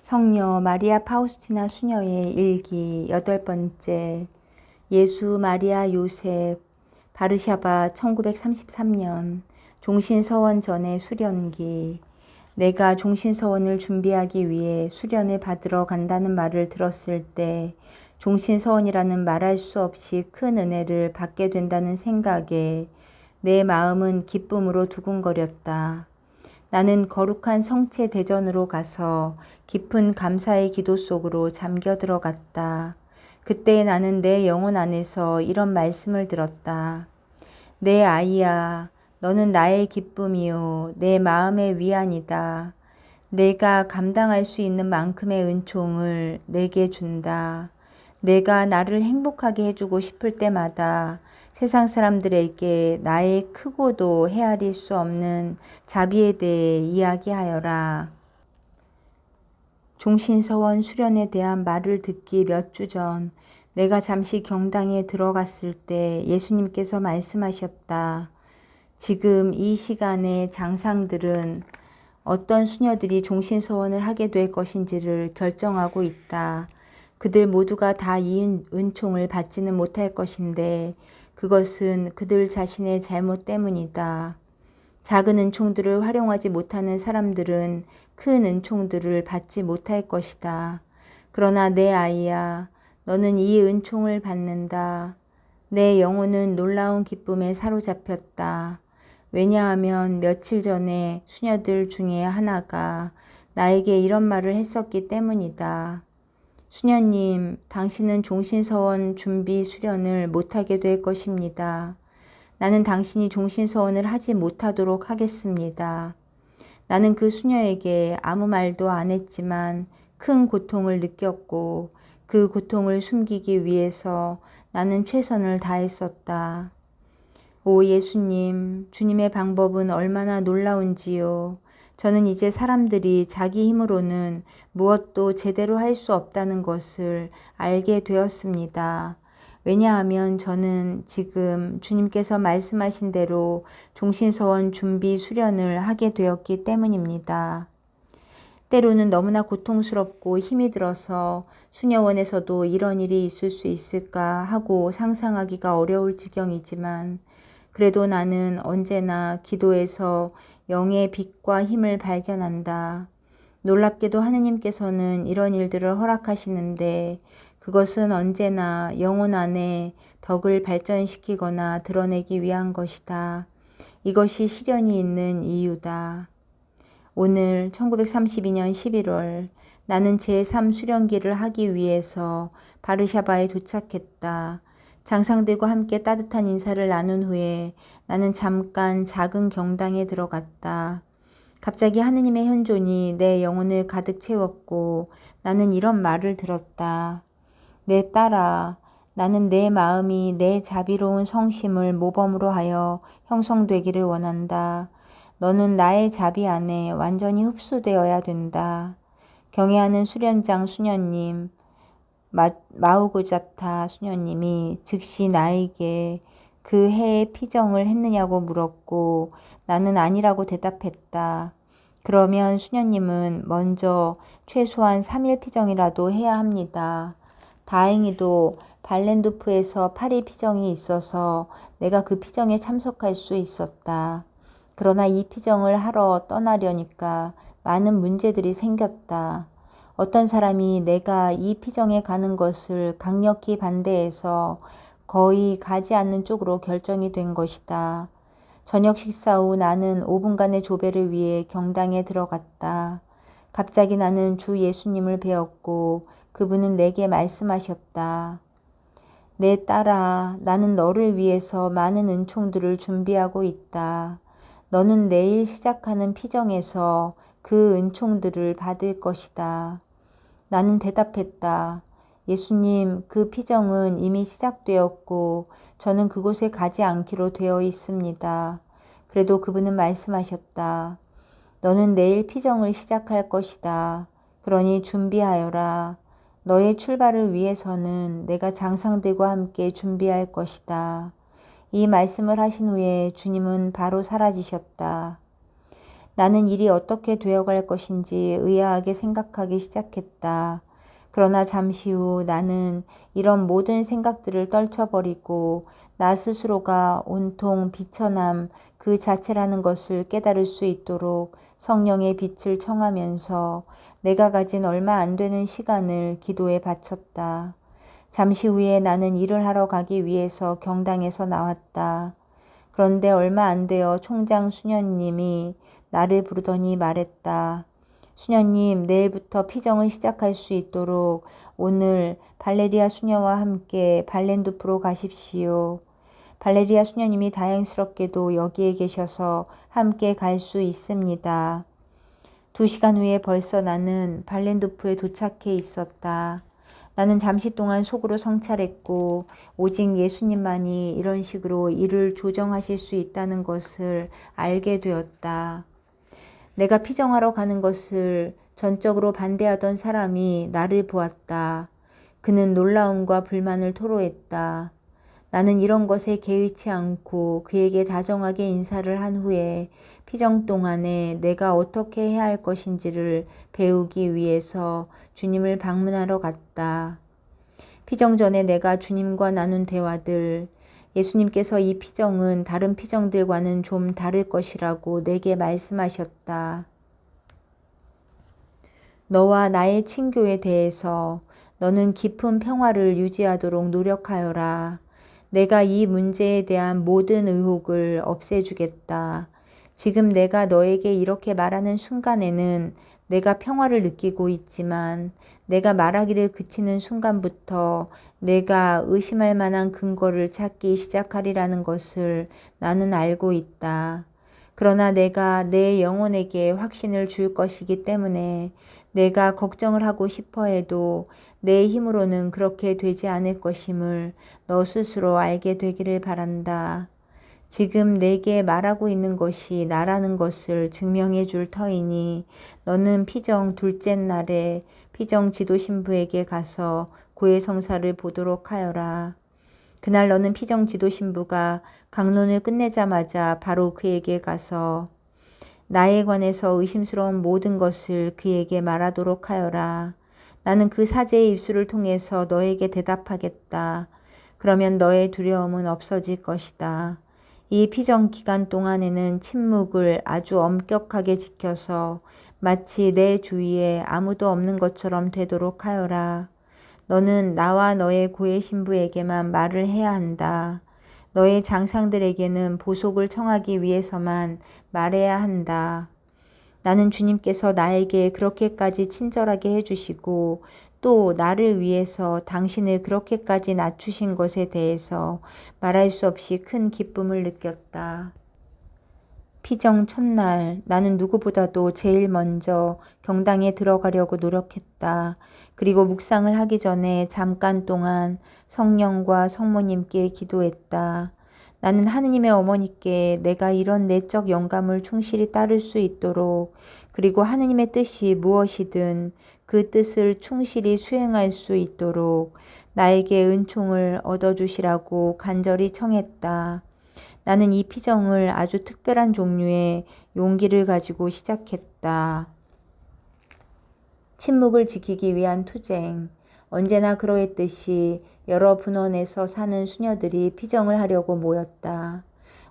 성녀 마리아 파우스티나 수녀의 일기 8번째. 예수 마리아 요셉 바르샤바 1933년 종신서원 전의 수련기. 내가 종신서원을 준비하기 위해 수련을 받으러 간다는 말을 들었을 때 종신서원이라는 말할 수 없이 큰 은혜를 받게 된다는 생각에 내 마음은 기쁨으로 두근거렸다. 나는 거룩한 성체 대전으로 가서 깊은 감사의 기도 속으로 잠겨 들어갔다. 그때 나는 내 영혼 안에서 이런 말씀을 들었다. 내 아이야, 너는 나의 기쁨이요, 내 마음의 위안이다. 내가 감당할 수 있는 만큼의 은총을 내게 준다. 내가 나를 행복하게 해주고 싶을 때마다 세상 사람들에게 나의 크고도 헤아릴 수 없는 자비에 대해 이야기하여라. 종신서원 수련에 대한 말을 듣기 몇 주 전 내가 잠시 경당에 들어갔을 때 예수님께서 말씀하셨다. 지금 이 시간에 장상들은 어떤 수녀들이 종신서원을 하게 될 것인지를 결정하고 있다. 그들 모두가 다 이 은총을 받지는 못할 것인데 그것은 그들 자신의 잘못 때문이다. 작은 은총들을 활용하지 못하는 사람들은 큰 은총들을 받지 못할 것이다. 그러나 내 아이야, 너는 이 은총을 받는다. 내 영혼은 놀라운 기쁨에 사로잡혔다. 왜냐하면 며칠 전에 수녀들 중에 하나가 나에게 이런 말을 했었기 때문이다. 수녀님, 당신은 종신서원 준비 수련을 못하게 될 것입니다. 나는 당신이 종신서원을 하지 못하도록 하겠습니다. 나는 그 수녀에게 아무 말도 안 했지만 큰 고통을 느꼈고 그 고통을 숨기기 위해서 나는 최선을 다했었다. 오 예수님, 주님의 방법은 얼마나 놀라운지요. 저는 이제 사람들이 자기 힘으로는 무엇도 제대로 할 수 없다는 것을 알게 되었습니다. 왜냐하면 저는 지금 주님께서 말씀하신 대로 종신서원 준비 수련을 하게 되었기 때문입니다. 때로는 너무나 고통스럽고 힘이 들어서 수녀원에서도 이런 일이 있을 수 있을까 하고 상상하기가 어려울 지경이지만 그래도 나는 언제나 기도에서 영의 빛과 힘을 발견한다. 놀랍게도 하느님께서는 이런 일들을 허락하시는데 그것은 언제나 영혼 안에 덕을 발전시키거나 드러내기 위한 것이다. 이것이 시련이 있는 이유다. 오늘 1932년 11월 나는 제3 수련기를 하기 위해서 바르샤바에 도착했다. 장상들과 함께 따뜻한 인사를 나눈 후에 나는 잠깐 작은 경당에 들어갔다. 갑자기 하느님의 현존이 내 영혼을 가득 채웠고 나는 이런 말을 들었다. 내 딸아, 나는 내 마음이 내 자비로운 성심을 모범으로 하여 형성되기를 원한다. 너는 나의 자비 안에 완전히 흡수되어야 된다. 경애하는 수련장 수녀님, 마우고자타 수녀님이 즉시 나에게 그 해에 피정을 했느냐고 물었고 나는 아니라고 대답했다. 그러면 수녀님은 먼저 최소한 3일 피정이라도 해야 합니다. 다행히도 발렌도프에서 8일 피정이 있어서 내가 그 피정에 참석할 수 있었다. 그러나 이 피정을 하러 떠나려니까 많은 문제들이 생겼다. 어떤 사람이 내가 이 피정에 가는 것을 강력히 반대해서 거의 가지 않는 쪽으로 결정이 된 것이다. 저녁 식사 후 나는 5분간의 조배를 위해 경당에 들어갔다. 갑자기 나는 주 예수님을 배웠고 그분은 내게 말씀하셨다. 내 딸아, 나는 너를 위해서 많은 은총들을 준비하고 있다. 너는 내일 시작하는 피정에서 그 은총들을 받을 것이다. 나는 대답했다. 예수님, 그 피정은 이미 시작되었고 저는 그곳에 가지 않기로 되어 있습니다. 그래도 그분은 말씀하셨다. 너는 내일 피정을 시작할 것이다. 그러니 준비하여라. 너의 출발을 위해서는 내가 장상들과 함께 준비할 것이다. 이 말씀을 하신 후에 주님은 바로 사라지셨다. 나는 일이 어떻게 되어갈 것인지 의아하게 생각하기 시작했다. 그러나 잠시 후 나는 이런 모든 생각들을 떨쳐버리고 나 스스로가 온통 비천함 그 자체라는 것을 깨달을 수 있도록 성령의 빛을 청하면서 내가 가진 얼마 안 되는 시간을 기도에 바쳤다. 잠시 후에 나는 일을 하러 가기 위해서 경당에서 나왔다. 그런데 얼마 안 되어 총장 수녀님이 나를 부르더니 말했다. 수녀님, 내일부터 피정을 시작할 수 있도록 오늘 발레리아 수녀와 함께 발렌두프로 가십시오. 발레리아 수녀님이 다행스럽게도 여기에 계셔서 함께 갈 수 있습니다. 2시간 후에 벌써 나는 발렌두프에 도착해 있었다. 나는 잠시 동안 속으로 성찰했고 오직 예수님만이 이런 식으로 일을 조정하실 수 있다는 것을 알게 되었다. 내가 피정하러 가는 것을 전적으로 반대하던 사람이 나를 보았다. 그는 놀라움과 불만을 토로했다. 나는 이런 것에 개의치 않고 그에게 다정하게 인사를 한 후에 피정 동안에 내가 어떻게 해야 할 것인지를 배우기 위해서 주님을 방문하러 갔다. 피정 전에 내가 주님과 나눈 대화들, 예수님께서 이 피정은 다른 피정들과는 좀 다를 것이라고 내게 말씀하셨다. 너와 나의 친교에 대해서 너는 깊은 평화를 유지하도록 노력하여라. 내가 이 문제에 대한 모든 의혹을 없애주겠다. 지금 내가 너에게 이렇게 말하는 순간에는 내가 평화를 느끼고 있지만 내가 말하기를 그치는 순간부터 내가 의심할 만한 근거를 찾기 시작하리라는 것을 나는 알고 있다. 그러나 내가 내 영혼에게 확신을 줄 것이기 때문에 내가 걱정을 하고 싶어 해도 내 힘으로는 그렇게 되지 않을 것임을 너 스스로 알게 되기를 바란다. 지금 내게 말하고 있는 것이 나라는 것을 증명해 줄 터이니 너는 피정 둘째 날에 피정 지도 신부에게 가서 고해 성사를 보도록 하여라. 그날 너는 피정 지도 신부가 강론을 끝내자마자 바로 그에게 가서 나에 관해서 의심스러운 모든 것을 그에게 말하도록 하여라. 나는 그 사제의 입술을 통해서 너에게 대답하겠다. 그러면 너의 두려움은 없어질 것이다. 이 피정 기간 동안에는 침묵을 아주 엄격하게 지켜서 마치 내 주위에 아무도 없는 것처럼 되도록 하여라. 너는 나와 너의 고해 신부에게만 말을 해야 한다. 너의 장상들에게는 보속을 청하기 위해서만 말해야 한다. 나는 주님께서 나에게 그렇게까지 친절하게 해주시고 또 나를 위해서 당신을 그렇게까지 낮추신 것에 대해서 말할 수 없이 큰 기쁨을 느꼈다. 피정 첫날 나는 누구보다도 제일 먼저 경당에 들어가려고 노력했다. 그리고 묵상을 하기 전에 잠깐 동안 성령과 성모님께 기도했다. 나는 하느님의 어머니께 내가 이런 내적 영감을 충실히 따를 수 있도록 그리고 하느님의 뜻이 무엇이든 그 뜻을 충실히 수행할 수 있도록 나에게 은총을 얻어주시라고 간절히 청했다. 나는 이 피정을 아주 특별한 종류의 용기를 가지고 시작했다. 침묵을 지키기 위한 투쟁. 언제나 그러했듯이 여러 분원에서 사는 수녀들이 피정을 하려고 모였다.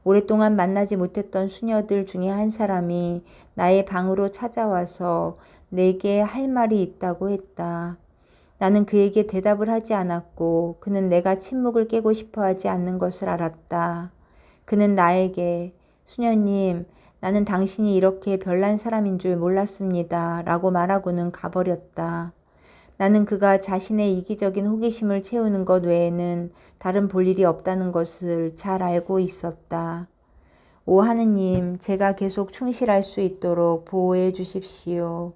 오랫동안 만나지 못했던 수녀들 중에 한 사람이 나의 방으로 찾아와서 내게 할 말이 있다고 했다. 나는 그에게 대답을 하지 않았고 그는 내가 침묵을 깨고 싶어 하지 않는 것을 알았다. 그는 나에게 수녀님, 나는 당신이 이렇게 별난 사람인 줄 몰랐습니다. 라고 말하고는 가버렸다. 나는 그가 자신의 이기적인 호기심을 채우는 것 외에는 다른 볼 일이 없다는 것을 잘 알고 있었다. 오 하느님, 제가 계속 충실할 수 있도록 보호해 주십시오.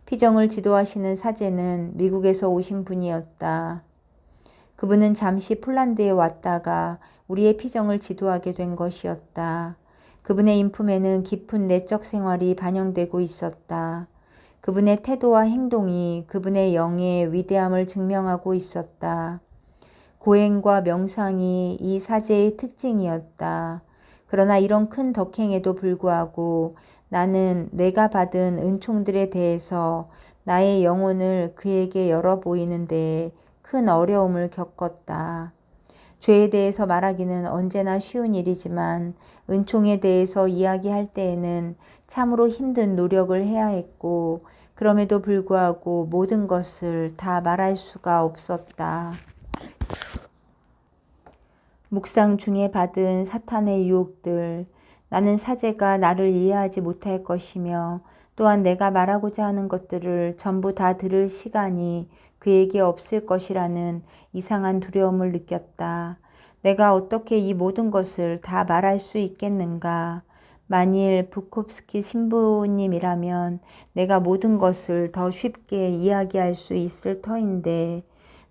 피정을 지도하시는 사제는 미국에서 오신 분이었다. 그분은 잠시 폴란드에 왔다가 우리의 피정을 지도하게 된 것이었다. 그분의 인품에는 깊은 내적 생활이 반영되고 있었다. 그분의 태도와 행동이 그분의 영의 위대함을 증명하고 있었다. 고행과 명상이 이 사제의 특징이었다. 그러나 이런 큰 덕행에도 불구하고 나는 내가 받은 은총들에 대해서 나의 영혼을 그에게 열어 보이는데 큰 어려움을 겪었다. 죄에 대해서 말하기는 언제나 쉬운 일이지만 은총에 대해서 이야기할 때에는 참으로 힘든 노력을 해야 했고, 그럼에도 불구하고 모든 것을 다 말할 수가 없었다. 묵상 중에 받은 사탄의 유혹들, 나는 사제가 나를 이해하지 못할 것이며 또한 내가 말하고자 하는 것들을 전부 다 들을 시간이 그에게 없을 것이라는 이상한 두려움을 느꼈다. 내가 어떻게 이 모든 것을 다 말할 수 있겠는가? 만일 부콥스키 신부님이라면 내가 모든 것을 더 쉽게 이야기할 수 있을 터인데,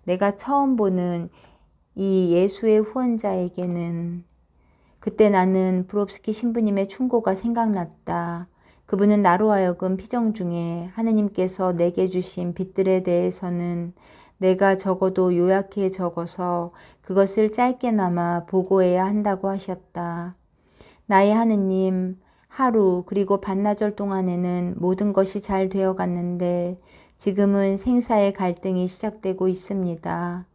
내가 처음 보는 이 예수의 후원자에게는 그때 나는 브롭스키 신부님의 충고가 생각났다. 그분은 나로 하여금 피정 중에 하느님께서 내게 주신 빛들에 대해서는 내가 적어도 요약해 적어서 그것을 짧게나마 보고해야 한다고 하셨다. 나의 하느님, 하루 그리고 반나절 동안에는 모든 것이 잘 되어 갔는데 지금은 생사의 갈등이 시작되고 있습니다.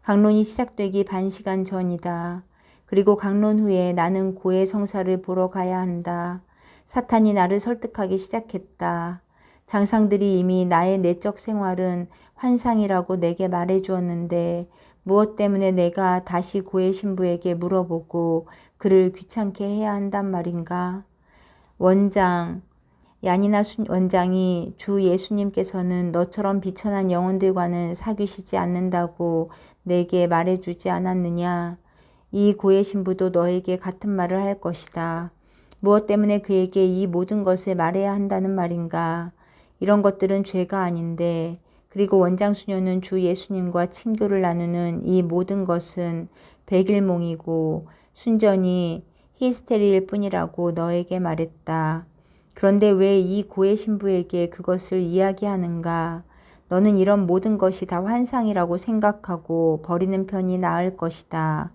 강론이 시작되기 반시간 전이다. 그리고 강론 후에 나는 고해 성사를 보러 가야 한다. 사탄이 나를 설득하기 시작했다. 장상들이 이미 나의 내적 생활은 환상이라고 내게 말해 주었는데 무엇 때문에 내가 다시 고해 신부에게 물어보고 그를 귀찮게 해야 한단 말인가? 원장, 야니나 원장이 주 예수님께서는 너처럼 비천한 영혼들과는 사귀시지 않는다고 내게 말해주지 않았느냐? 이 고해 신부도 너에게 같은 말을 할 것이다. 무엇 때문에 그에게 이 모든 것을 말해야 한다는 말인가? 이런 것들은 죄가 아닌데, 그리고 원장 수녀는 주 예수님과 친교를 나누는 이 모든 것은 백일몽이고 순전히 히스테리일 뿐이라고 너에게 말했다. 그런데 왜 이 고해 신부에게 그것을 이야기하는가? 너는 이런 모든 것이 다 환상이라고 생각하고 버리는 편이 나을 것이다.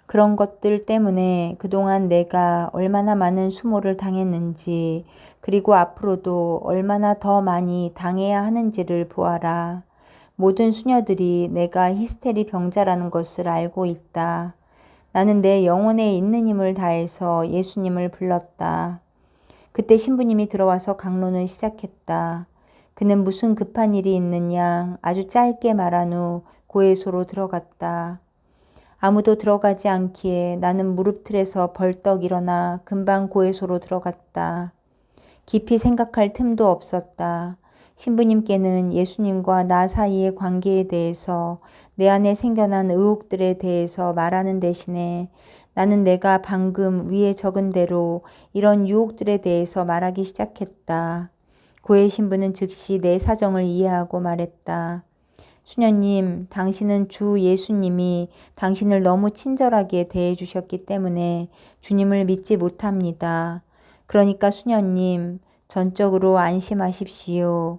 그런 것들 때문에 그동안 내가 얼마나 많은 수모를 당했는지, 그리고 앞으로도 얼마나 더 많이 당해야 하는지를 보아라. 모든 수녀들이 내가 히스테리 병자라는 것을 알고 있다. 나는 내 영혼에 있는 힘을 다해서 예수님을 불렀다. 그때 신부님이 들어와서 강론을 시작했다. 그는 무슨 급한 일이 있는 양 아주 짧게 말한 후 고해소로 들어갔다. 아무도 들어가지 않기에 나는 무릎틀에서 벌떡 일어나 금방 고해소로 들어갔다. 깊이 생각할 틈도 없었다. 신부님께는 예수님과 나 사이의 관계에 대해서, 내 안에 생겨난 의혹들에 대해서 말하는 대신에 나는 내가 방금 위에 적은 대로 이런 유혹들에 대해서 말하기 시작했다. 고해 신부는 즉시 내 사정을 이해하고 말했다. 수녀님, 당신은 주 예수님이 당신을 너무 친절하게 대해 주셨기 때문에 주님을 믿지 못합니다. 그러니까 수녀님, 전적으로 안심하십시오.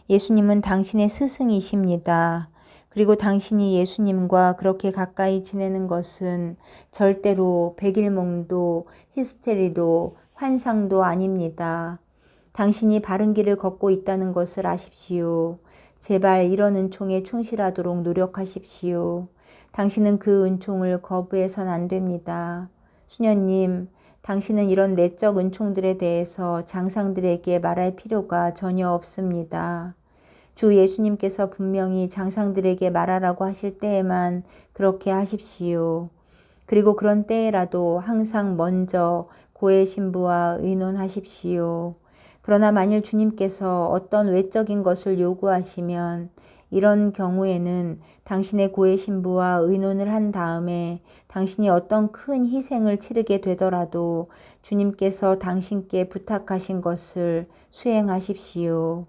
예수님은 당신의 스승이십니다. 그리고 당신이 예수님과 그렇게 가까이 지내는 것은 절대로 백일몽도 히스테리도 환상도 아닙니다. 당신이 바른 길을 걷고 있다는 것을 아십시오. 제발 이런 은총에 충실하도록 노력하십시오. 당신은 그 은총을 거부해선 안 됩니다. 수녀님, 당신은 이런 내적 은총들에 대해서 장상들에게 말할 필요가 전혀 없습니다. 주 예수님께서 분명히 장상들에게 말하라고 하실 때에만 그렇게 하십시오. 그리고 그런 때에라도 항상 먼저 고해 신부와 의논하십시오. 그러나 만일 주님께서 어떤 외적인 것을 요구하시면 이런 경우에는 당신의 고해 신부와 의논을 한 다음에 당신이 어떤 큰 희생을 치르게 되더라도 주님께서 당신께 부탁하신 것을 수행하십시오.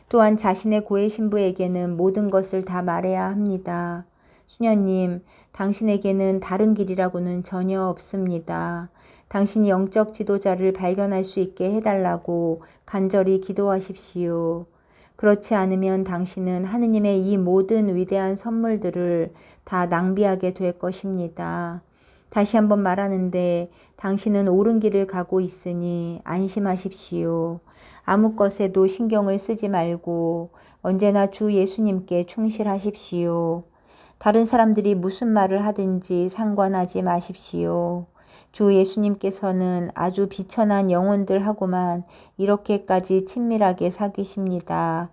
또한 자신의 고해 신부에게는 모든 것을 다 말해야 합니다. 수녀님, 당신에게는 다른 길이라고는 전혀 없습니다. 당신이 영적 지도자를 발견할 수 있게 해달라고 간절히 기도하십시오. 그렇지 않으면 당신은 하느님의 이 모든 위대한 선물들을 다 낭비하게 될 것입니다. 다시 한번 말하는데 당신은 옳은 길을 가고 있으니 안심하십시오. 아무 것에도 신경을 쓰지 말고 언제나 주 예수님께 충실하십시오. 다른 사람들이 무슨 말을 하든지 상관하지 마십시오. 주 예수님께서는 아주 비천한 영혼들하고만 이렇게까지 친밀하게 사귀십니다.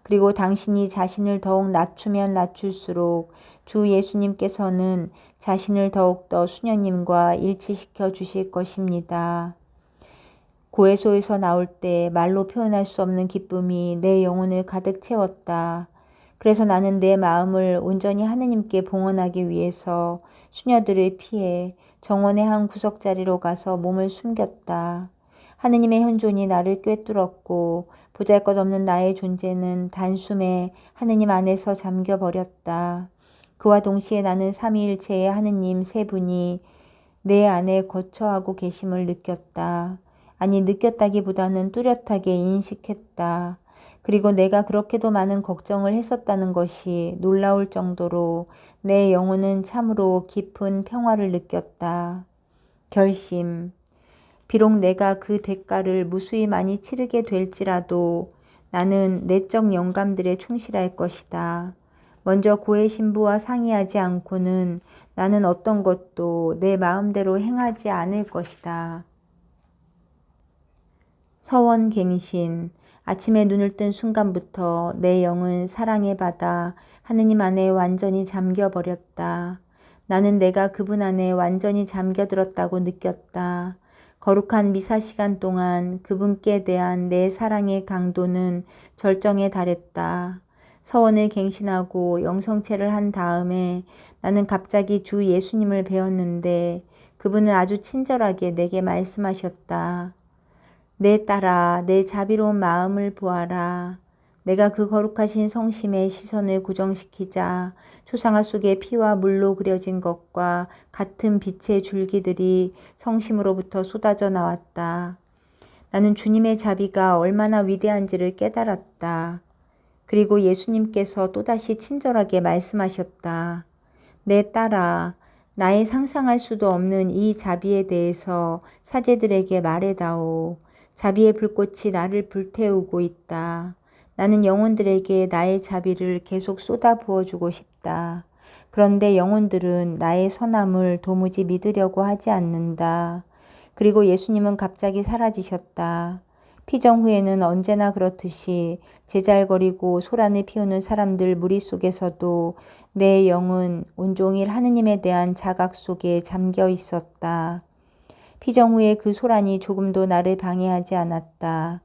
그리고 당신이 자신을 더욱 낮추면 낮출수록 주 예수님께서는 자신을 더욱더 수녀님과 일치시켜 주실 것입니다. 고해소에서 나올 때 말로 표현할 수 없는 기쁨이 내 영혼을 가득 채웠다. 그래서 나는 내 마음을 온전히 하느님께 봉헌하기 위해서 수녀들을 피해 정원의 한 구석자리로 가서 몸을 숨겼다. 하느님의 현존이 나를 꿰뚫었고 보잘것없는 나의 존재는 단숨에 하느님 안에서 잠겨버렸다. 그와 동시에 나는 삼위일체의 하느님 세 분이 내 안에 거처하고 계심을 느꼈다. 아니, 느꼈다기보다는 뚜렷하게 인식했다. 그리고 내가 그렇게도 많은 걱정을 했었다는 것이 놀라울 정도로 내 영혼은 참으로 깊은 평화를 느꼈다. 결심. 비록 내가 그 대가를 무수히 많이 치르게 될지라도 나는 내적 영감들에 충실할 것이다. 먼저 고해 신부와 상의하지 않고는 나는 어떤 것도 내 마음대로 행하지 않을 것이다. 서원갱신. 아침에 눈을 뜬 순간부터 내 영은 사랑의 바다 하느님 안에 완전히 잠겨버렸다. 나는 내가 그분 안에 완전히 잠겨들었다고 느꼈다. 거룩한 미사 시간 동안 그분께 대한 내 사랑의 강도는 절정에 달했다. 서원을 갱신하고 영성체를 한 다음에 나는 갑자기 주 예수님을 배웠는데 그분은 아주 친절하게 내게 말씀하셨다. 내 딸아, 내 자비로운 마음을 보아라. 내가 그 거룩하신 성심의 시선을 고정시키자 초상화 속에 피와 물로 그려진 것과 같은 빛의 줄기들이 성심으로부터 쏟아져 나왔다. 나는 주님의 자비가 얼마나 위대한지를 깨달았다. 그리고 예수님께서 또다시 친절하게 말씀하셨다. 내 딸아, 나의 상상할 수도 없는 이 자비에 대해서 사제들에게 말해다오. 자비의 불꽃이 나를 불태우고 있다. 나는 영혼들에게 나의 자비를 계속 쏟아 부어주고 싶다. 그런데 영혼들은 나의 선함을 도무지 믿으려고 하지 않는다. 그리고 예수님은 갑자기 사라지셨다. 피정 후에는 언제나 그렇듯이 제잘거리고 소란을 피우는 사람들 무리 속에서도 내 영은 온종일 하느님에 대한 자각 속에 잠겨 있었다. 피정 후에 그 소란이 조금도 나를 방해하지 않았다.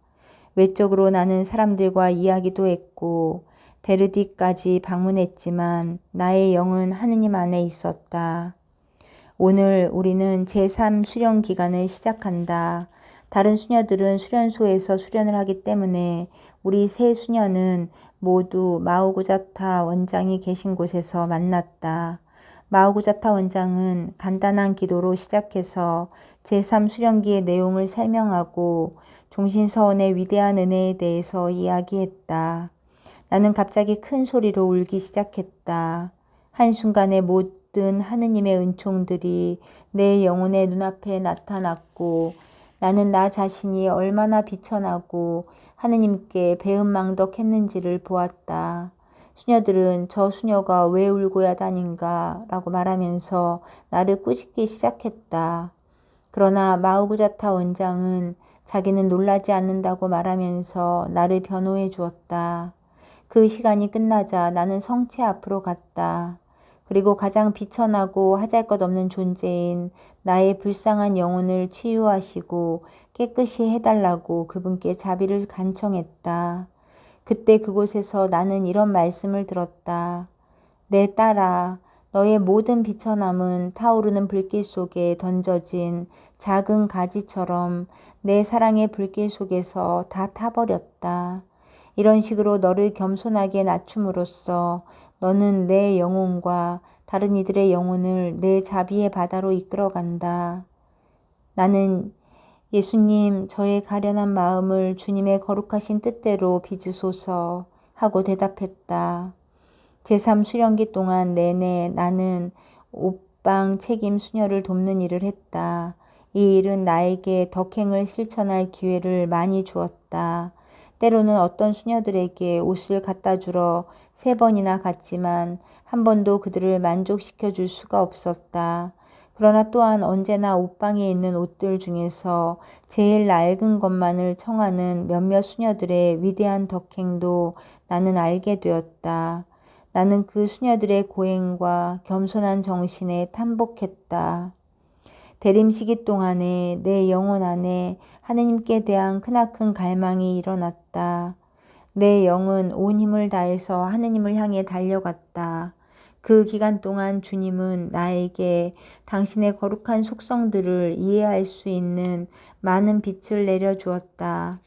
외적으로 나는 사람들과 이야기도 했고 데르디까지 방문했지만 나의 영은 하느님 안에 있었다. 오늘 우리는 제3 수련 기간을 시작한다. 다른 수녀들은 수련소에서 수련을 하기 때문에 우리 세 수녀는 모두 마오구자타 원장이 계신 곳에서 만났다. 마오구자타 원장은 간단한 기도로 시작해서 제3 수련기의 내용을 설명하고 종신서원의 위대한 은혜에 대해서 이야기했다. 나는 갑자기 큰 소리로 울기 시작했다. 한순간에 모든 하느님의 은총들이 내 영혼의 눈앞에 나타났고 나는 나 자신이 얼마나 비천하고 하느님께 배은망덕했는지를 보았다. 수녀들은 저 수녀가 왜 울고야 다닌가 라고 말하면서 나를 꾸짖기 시작했다. 그러나 마오구자타 원장은 자기는 놀라지 않는다고 말하면서 나를 변호해 주었다. 그 시간이 끝나자 나는 성체 앞으로 갔다. 그리고 가장 비천하고 하잘것없는 존재인 나의 불쌍한 영혼을 치유하시고 깨끗이 해달라고 그분께 자비를 간청했다. 그때 그곳에서 나는 이런 말씀을 들었다. 내 딸아, 너의 모든 비천함은 타오르는 불길 속에 던져진 작은 가지처럼 내 사랑의 불길 속에서 다 타버렸다. 이런 식으로 너를 겸손하게 낮춤으로써 너는 내 영혼과 다른 이들의 영혼을 내 자비의 바다로 이끌어간다. 나는 예수님, 저의 가련한 마음을 주님의 거룩하신 뜻대로 빚으소서 하고 대답했다. 제3 수련기 동안 내내 나는 옷방 책임 수녀를 돕는 일을 했다. 이 일은 나에게 덕행을 실천할 기회를 많이 주었다. 때로는 어떤 수녀들에게 옷을 갖다 주러 3번이나 갔지만 한 번도 그들을 만족시켜 줄 수가 없었다. 그러나 또한 언제나 옷방에 있는 옷들 중에서 제일 낡은 것만을 청하는 몇몇 수녀들의 위대한 덕행도 나는 알게 되었다. 나는 그 수녀들의 고행과 겸손한 정신에 탐복했다. 대림 시기 동안에 내 영혼 안에 하느님께 대한 크나큰 갈망이 일어났다. 내 영은 온 힘을 다해서 하느님을 향해 달려갔다. 그 기간 동안 주님은 나에게 당신의 거룩한 속성들을 이해할 수 있는 많은 빛을 내려주었다.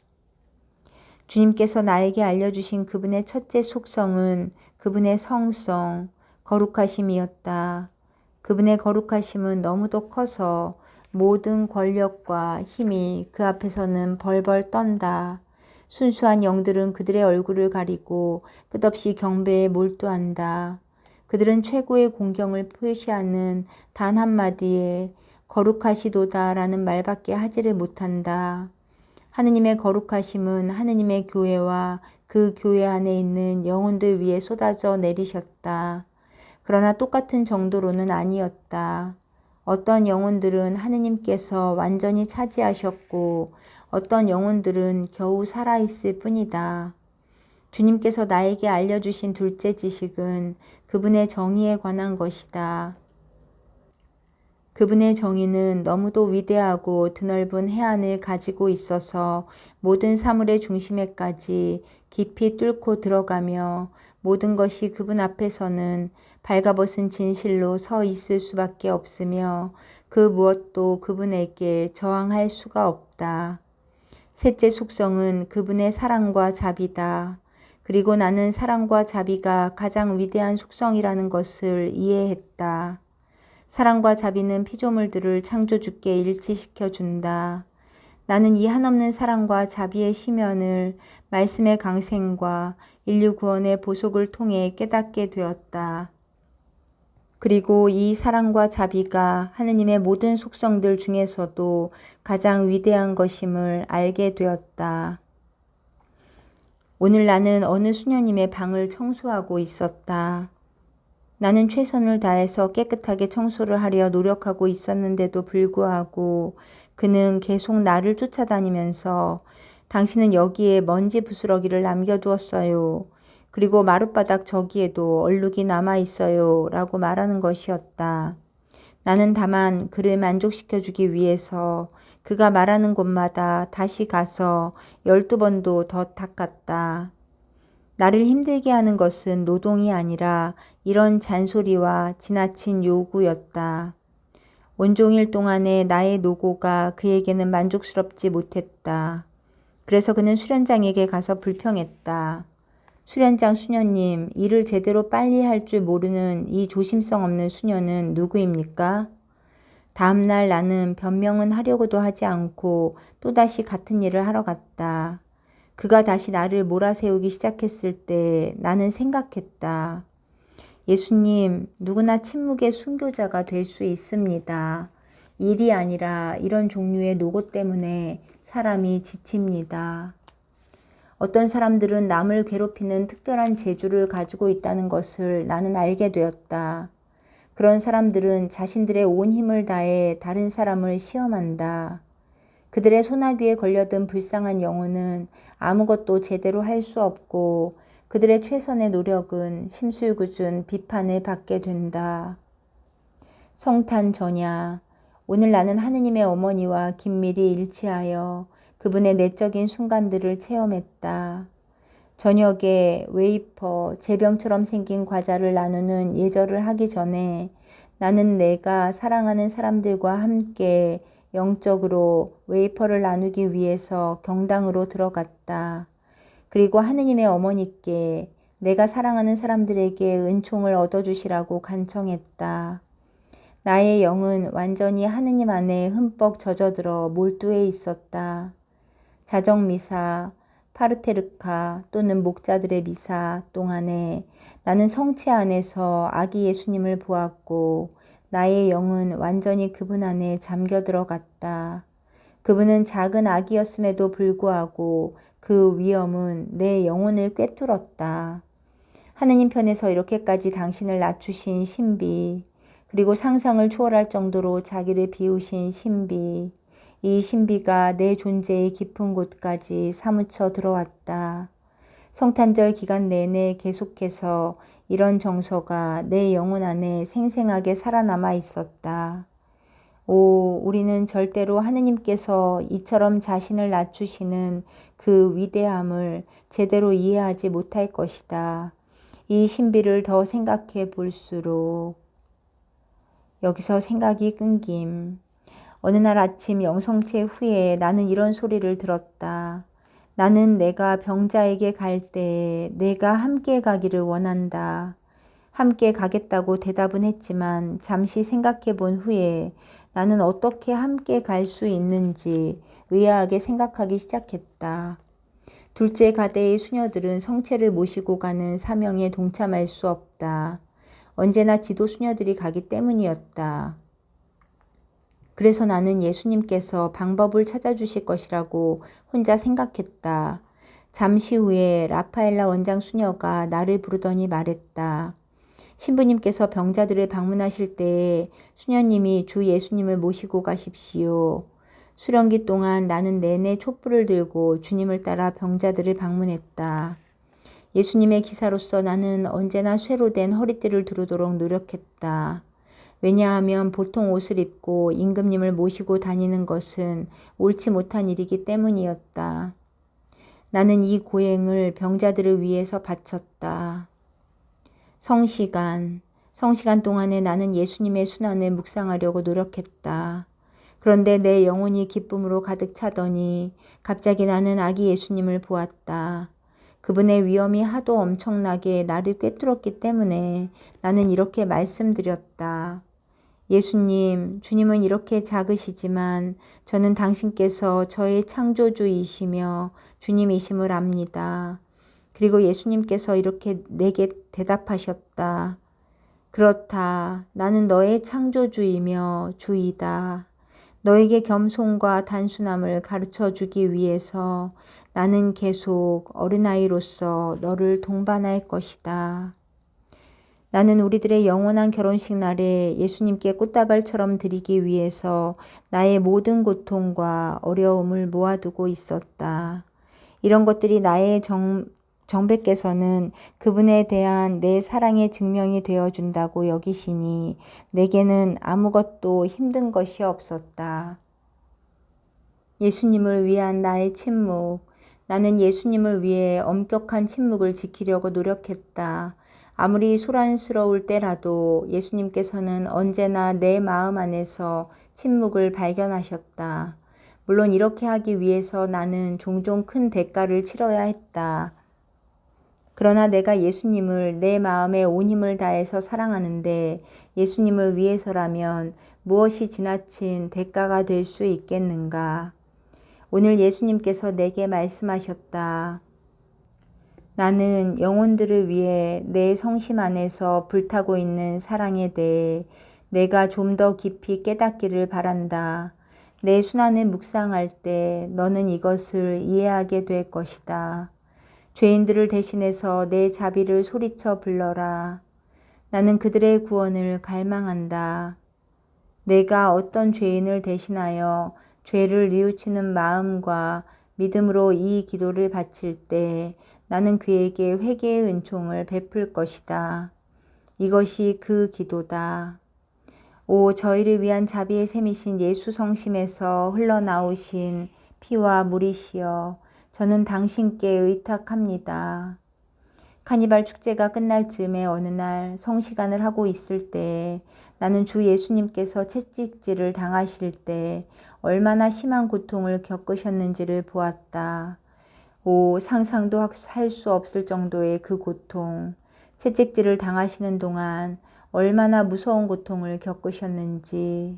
주님께서 나에게 알려주신 그분의 첫째 속성은 그분의 성성, 거룩하심이었다. 그분의 거룩하심은 너무도 커서 모든 권력과 힘이 그 앞에서는 벌벌 떤다. 순수한 영들은 그들의 얼굴을 가리고 끝없이 경배에 몰두한다. 그들은 최고의 공경을 표시하는 단 한마디에 거룩하시도다 라는 말밖에 하지를 못한다. 하느님의 거룩하심은 하느님의 교회와 그 교회 안에 있는 영혼들 위에 쏟아져 내리셨다. 그러나 똑같은 정도로는 아니었다. 어떤 영혼들은 하느님께서 완전히 차지하셨고 어떤 영혼들은 겨우 살아있을 뿐이다. 주님께서 나에게 알려주신 둘째 지식은 그분의 정의에 관한 것이다. 그분의 정의는 너무도 위대하고 드넓은 해안을 가지고 있어서 모든 사물의 중심에까지 깊이 뚫고 들어가며 모든 것이 그분 앞에서는 발가벗은 진실로 서 있을 수밖에 없으며 그 무엇도 그분에게 저항할 수가 없다. 셋째 속성은 그분의 사랑과 자비다. 그리고 나는 사랑과 자비가 가장 위대한 속성이라는 것을 이해했다. 사랑과 자비는 피조물들을 창조주께 일치시켜 준다. 나는 이 한없는 사랑과 자비의 심연을 말씀의 강생과 인류 구원의 보속을 통해 깨닫게 되었다. 그리고 이 사랑과 자비가 하느님의 모든 속성들 중에서도 가장 위대한 것임을 알게 되었다. 오늘 나는 어느 수녀님의 방을 청소하고 있었다. 나는 최선을 다해서 깨끗하게 청소를 하려 노력하고 있었는데도 불구하고 그는 계속 나를 쫓아다니면서 당신은 여기에 먼지 부스러기를 남겨두었어요. 그리고 마룻바닥 저기에도 얼룩이 남아있어요. 라고 말하는 것이었다. 나는 다만 그를 만족시켜주기 위해서 그가 말하는 곳마다 다시 가서 12번도 더 닦았다. 나를 힘들게 하는 것은 노동이 아니라 이런 잔소리와 지나친 요구였다. 온종일 동안의 나의 노고가 그에게는 만족스럽지 못했다. 그래서 그는 수련장에게 가서 불평했다. 수련장 수녀님, 일을 제대로 빨리 할 줄 모르는 이 조심성 없는 수녀는 누구입니까? 다음날 나는 변명은 하려고도 하지 않고 또다시 같은 일을 하러 갔다. 그가 다시 나를 몰아세우기 시작했을 때 나는 생각했다. 예수님, 누구나 침묵의 순교자가 될 수 있습니다. 일이 아니라 이런 종류의 노고 때문에 사람이 지칩니다. 어떤 사람들은 남을 괴롭히는 특별한 재주를 가지고 있다는 것을 나는 알게 되었다. 그런 사람들은 자신들의 온 힘을 다해 다른 사람을 시험한다. 그들의 소나귀에 걸려든 불쌍한 영혼은 아무것도 제대로 할 수 없고 그들의 최선의 노력은 심술궂은 비판을 받게 된다. 성탄 전야, 오늘 나는 하느님의 어머니와 긴밀히 일치하여 그분의 내적인 순간들을 체험했다. 저녁에 웨이퍼, 제병처럼 생긴 과자를 나누는 예절을 하기 전에 나는 내가 사랑하는 사람들과 함께 영적으로 웨이퍼를 나누기 위해서 경당으로 들어갔다. 그리고 하느님의 어머니께 내가 사랑하는 사람들에게 은총을 얻어주시라고 간청했다. 나의 영은 완전히 하느님 안에 흠뻑 젖어들어 몰두해 있었다. 자정미사, 파르테르카 또는 목자들의 미사 동안에 나는 성체 안에서 아기 예수님을 보았고 나의 영은 완전히 그분 안에 잠겨 들어갔다. 그분은 작은 아기였음에도 불구하고 그 위엄은 내 영혼을 꿰뚫었다. 하느님 편에서 이렇게까지 당신을 낮추신 신비, 그리고 상상을 초월할 정도로 자기를 비우신 신비, 이 신비가 내 존재의 깊은 곳까지 사무쳐 들어왔다. 성탄절 기간 내내 계속해서 이런 정서가 내 영혼 안에 생생하게 살아남아 있었다. 오, 우리는 절대로 하느님께서 이처럼 자신을 낮추시는 그 위대함을 제대로 이해하지 못할 것이다. 이 신비를 더 생각해 볼수록 여기서 생각이 끊김. 어느 날 아침 영성체 후에 나는 이런 소리를 들었다. 나는 내가 병자에게 갈 때에 내가 함께 가기를 원한다. 함께 가겠다고 대답은 했지만 잠시 생각해 본 후에 나는 어떻게 함께 갈 수 있는지 의아하게 생각하기 시작했다. 둘째 가대의 수녀들은 성체를 모시고 가는 사명에 동참할 수 없다. 언제나 지도 수녀들이 가기 때문이었다. 그래서 나는 예수님께서 방법을 찾아주실 것이라고 혼자 생각했다. 잠시 후에 라파엘라 원장 수녀가 나를 부르더니 말했다. 신부님께서 병자들을 방문하실 때에 수녀님이 주 예수님을 모시고 가십시오. 수련기 동안 나는 내내 촛불을 들고 주님을 따라 병자들을 방문했다. 예수님의 기사로서 나는 언제나 쇠로 된 허리띠를 두르도록 노력했다. 왜냐하면 보통 옷을 입고 임금님을 모시고 다니는 것은 옳지 못한 일이기 때문이었다. 나는 이 고행을 병자들을 위해서 바쳤다. 성시간 동안에 나는 예수님의 순환을 묵상하려고 노력했다. 그런데 내 영혼이 기쁨으로 가득 차더니 갑자기 나는 아기 예수님을 보았다. 그분의 위엄이 하도 엄청나게 나를 꿰뚫었기 때문에 나는 이렇게 말씀드렸다. 예수님, 주님은 이렇게 작으시지만 저는 당신께서 저의 창조주이시며 주님이심을 압니다. 그리고 예수님께서 이렇게 내게 대답하셨다. 그렇다. 나는 너의 창조주이며 주이다. 너에게 겸손과 단순함을 가르쳐 주기 위해서 나는 계속 어린아이로서 너를 동반할 것이다. 나는 우리들의 영원한 결혼식 날에 예수님께 꽃다발처럼 드리기 위해서 나의 모든 고통과 어려움을 모아두고 있었다. 이런 것들이 나의 정배께서는 그분에 대한 내 사랑의 증명이 되어준다고 여기시니 내게는 아무것도 힘든 것이 없었다. 예수님을 위한 나의 침묵. 나는 예수님을 위해 엄격한 침묵을 지키려고 노력했다. 아무리 소란스러울 때라도 예수님께서는 언제나 내 마음 안에서 침묵을 발견하셨다. 물론 이렇게 하기 위해서 나는 종종 큰 대가를 치러야 했다. 그러나 내가 예수님을 내 마음에 온 힘을 다해서 사랑하는데 예수님을 위해서라면 무엇이 지나친 대가가 될 수 있겠는가? 오늘 예수님께서 내게 말씀하셨다. 나는 영혼들을 위해 내 성심 안에서 불타고 있는 사랑에 대해 내가 좀 더 깊이 깨닫기를 바란다. 내 순환을 묵상할 때 너는 이것을 이해하게 될 것이다. 죄인들을 대신해서 내 자비를 소리쳐 불러라. 나는 그들의 구원을 갈망한다. 내가 어떤 죄인을 대신하여 죄를 뉘우치는 마음과 믿음으로 이 기도를 바칠 때 나는 그에게 회개의 은총을 베풀 것이다. 이것이 그 기도다. 오, 저희를 위한 자비의 샘이신 예수 성심에서 흘러나오신 피와 물이시여, 저는 당신께 의탁합니다. 카니발 축제가 끝날 즈음에 어느 날 성시간을 하고 있을 때 나는 주 예수님께서 채찍질을 당하실 때 얼마나 심한 고통을 겪으셨는지를 보았다. 오, 상상도 할 수 없을 정도의 그 고통, 채찍질을 당하시는 동안 얼마나 무서운 고통을 겪으셨는지.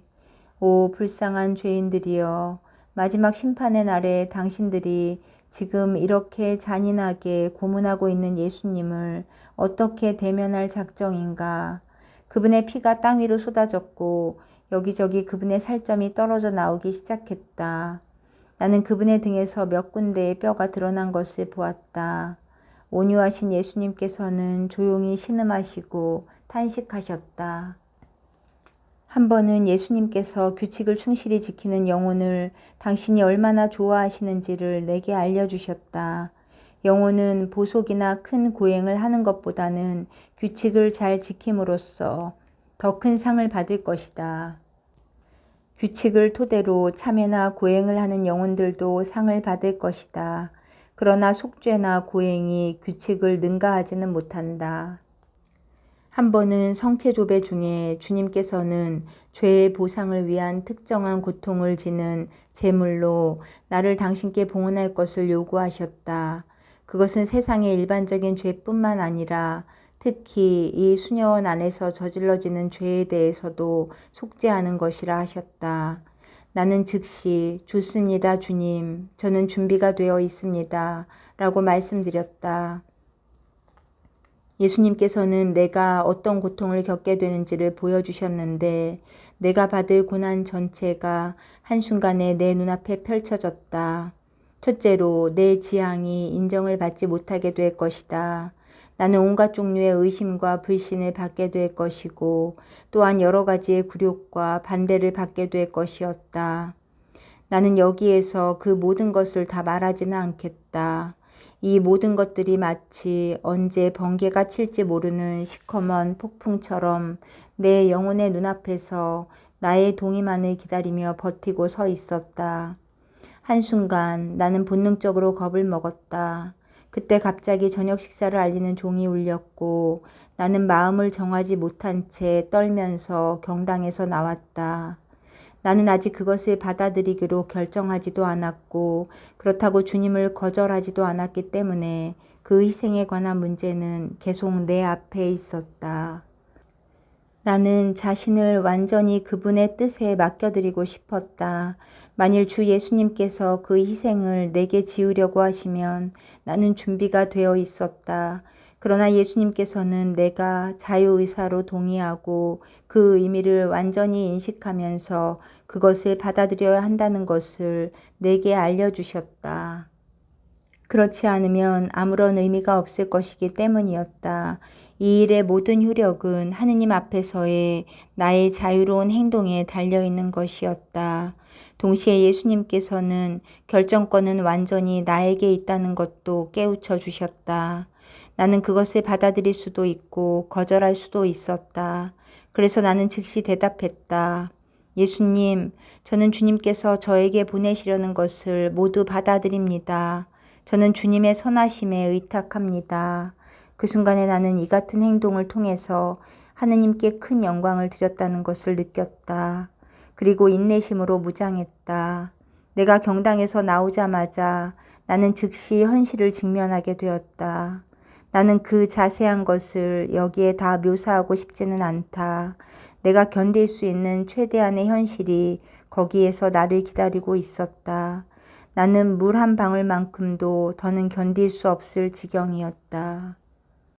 오, 불쌍한 죄인들이여, 마지막 심판의 날에 당신들이 지금 이렇게 잔인하게 고문하고 있는 예수님을 어떻게 대면할 작정인가. 그분의 피가 땅 위로 쏟아졌고 여기저기 그분의 살점이 떨어져 나오기 시작했다. 나는 그분의 등에서 몇 군데의 뼈가 드러난 것을 보았다. 온유하신 예수님께서는 조용히 신음하시고 탄식하셨다. 한 번은 예수님께서 규칙을 충실히 지키는 영혼을 당신이 얼마나 좋아하시는지를 내게 알려주셨다. 영혼은 보속이나 큰 고행을 하는 것보다는 규칙을 잘 지킴으로써 더 큰 상을 받을 것이다. 규칙을 토대로 참여나 고행을 하는 영혼들도 상을 받을 것이다. 그러나 속죄나 고행이 규칙을 능가하지는 못한다. 한 번은 성체조배 중에 주님께서는 죄의 보상을 위한 특정한 고통을 지는 제물로 나를 당신께 봉헌할 것을 요구하셨다. 그것은 세상의 일반적인 죄뿐만 아니라 특히 이 수녀원 안에서 저질러지는 죄에 대해서도 속죄하는 것이라 하셨다. 나는 즉시 좋습니다, 주님. 저는 준비가 되어 있습니다. 라고 말씀드렸다. 예수님께서는 내가 어떤 고통을 겪게 되는지를 보여주셨는데 내가 받을 고난 전체가 한순간에 내 눈앞에 펼쳐졌다. 첫째로 내 지향이 인정을 받지 못하게 될 것이다. 나는 온갖 종류의 의심과 불신을 받게 될 것이고 또한 여러 가지의 굴욕과 반대를 받게 될 것이었다. 나는 여기에서 그 모든 것을 다 말하지는 않겠다. 이 모든 것들이 마치 언제 번개가 칠지 모르는 시커먼 폭풍처럼 내 영혼의 눈앞에서 나의 동의만을 기다리며 버티고 서 있었다. 한순간 나는 본능적으로 겁을 먹었다. 그때 갑자기 저녁 식사를 알리는 종이 울렸고 나는 마음을 정하지 못한 채 떨면서 경당에서 나왔다. 나는 아직 그것을 받아들이기로 결정하지도 않았고 그렇다고 주님을 거절하지도 않았기 때문에 그 희생에 관한 문제는 계속 내 앞에 있었다. 나는 자신을 완전히 그분의 뜻에 맡겨드리고 싶었다. 만일 주 예수님께서 그 희생을 내게 지으려고 하시면 나는 준비가 되어 있었다. 그러나 예수님께서는 내가 자유의사로 동의하고 그 의미를 완전히 인식하면서 그것을 받아들여야 한다는 것을 내게 알려주셨다. 그렇지 않으면 아무런 의미가 없을 것이기 때문이었다. 이 일의 모든 효력은 하느님 앞에서의 나의 자유로운 행동에 달려있는 것이었다. 동시에 예수님께서는 결정권은 완전히 나에게 있다는 것도 깨우쳐 주셨다. 나는 그것을 받아들일 수도 있고 거절할 수도 있었다. 그래서 나는 즉시 대답했다. 예수님, 저는 주님께서 저에게 보내시려는 것을 모두 받아들입니다. 저는 주님의 선하심에 의탁합니다. 그 순간에 나는 이 같은 행동을 통해서 하느님께 큰 영광을 드렸다는 것을 느꼈다. 그리고 인내심으로 무장했다. 내가 경당에서 나오자마자 나는 즉시 현실을 직면하게 되었다. 나는 그 자세한 것을 여기에 다 묘사하고 싶지는 않다. 내가 견딜 수 있는 최대한의 현실이 거기에서 나를 기다리고 있었다. 나는 물 한 방울만큼도 더는 견딜 수 없을 지경이었다.